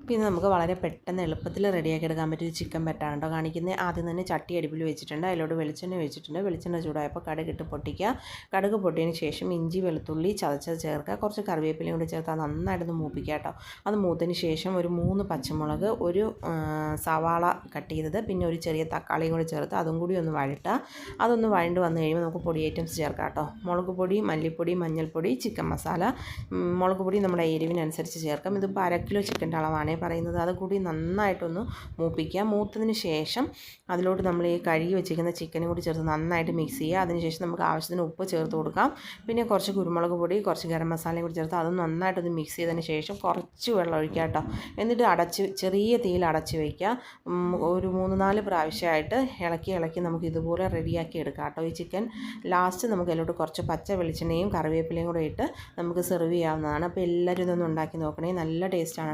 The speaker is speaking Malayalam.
പിന്നെ നമുക്ക് വളരെ പെട്ടെന്ന് എളുപ്പത്തിൽ റെഡിയാക്കി എടുക്കാൻ പറ്റിയ ചിക്കൻ പെട്ടാണ് കേട്ടോ കാണിക്കുന്നത്. ആദ്യം തന്നെ ചട്ടി അടുപ്പിൽ വെച്ചിട്ടുണ്ട്, അതിലോട്ട് വെളിച്ചെണ്ണ ഒഴിച്ചിട്ടുണ്ട്. വെളിച്ചെണ്ണ ചൂടായപ്പോൾ കടുകിട്ട് പൊട്ടിക്കുക. കടുക് പൊട്ടിയതിന് ശേഷം ഇഞ്ചി വെളുത്തുള്ളി ചതച്ചത് ചേർക്കുക, കുറച്ച് കറിവേപ്പിലയും കൂടി ചേർത്ത് അത് നന്നായിട്ടൊന്ന് മൂപ്പിക്കുക കേട്ടോ. അത് മൂത്തതിന് ശേഷം ഒരു 3 പച്ചമുളക്, ഒരു സവാള കട്ട് ചെയ്തത്, പിന്നെ ഒരു ചെറിയ തക്കാളിയും കൂടി ചേർത്ത് അതും കൂടി ഒന്ന് വഴട്ടുക. അതൊന്ന് വഴണ്ട് വന്നു കഴിയുമ്പോൾ നമുക്ക് പൊടി ഐറ്റംസ് ചേർക്കാം കേട്ടോ. മുളക് പൊടി, മല്ലിപ്പൊടി, മഞ്ഞൾപ്പൊടി, ചിക്കൻ മസാല. മുളക് പൊടി നമ്മുടെ എരിവിനനുസരിച്ച് ചേർക്കാം. ഇതിപ്പോൾ 1/2 കിലോ ചിക്കൻ്റെ അളവാണ് പറയുന്നത്. അത് കൂടി നന്നായിട്ടൊന്ന് മൂപ്പിക്കുക. മൂത്തതിന് ശേഷം അതിലോട്ട് നമ്മൾ ഈ കഴുകി വെച്ചിരിക്കുന്ന ചിക്കനും കൂടി ചേർത്ത് നന്നായിട്ട് മിക്സ് ചെയ്യുക. അതിനുശേഷം നമുക്ക് ആവശ്യത്തിന് ഉപ്പ് ചേർത്ത് കൊടുക്കാം. പിന്നെ കുറച്ച് കുരുമുളക് പൊടി, കുറച്ച് ഗരം മസാലയും കൂടി ചേർത്ത് അതൊന്ന് നന്നായിട്ടൊന്ന് മിക്സ് ചെയ്തതിന് ശേഷം കുറച്ച് വെള്ളം ഒഴിക്കുക കേട്ടോ. എന്നിട്ട് ചെറിയ തീയിൽ അടച്ച് വയ്ക്കുക. ഒരു 3-4 പ്രാവശ്യമായിട്ട് ഇളക്കി നമുക്ക് ഇതുപോലെ റെഡിയാക്കി എടുക്കാം കേട്ടോ ഈ ചിക്കൻ. ലാസ്റ്റ് നമുക്ക് അതിലോട്ട് കുറച്ച് പച്ച വെളിച്ചെണ്ണയും കറിവേപ്പിലയും കൂടെ ഇട്ട് നമുക്ക് സെർവ് ചെയ്യാവുന്നതാണ്. അപ്പോൾ എല്ലാവരും ഇതൊന്ന് ഉണ്ടാക്കി നോക്കണേ, നല്ല ടേസ്റ്റാണ്.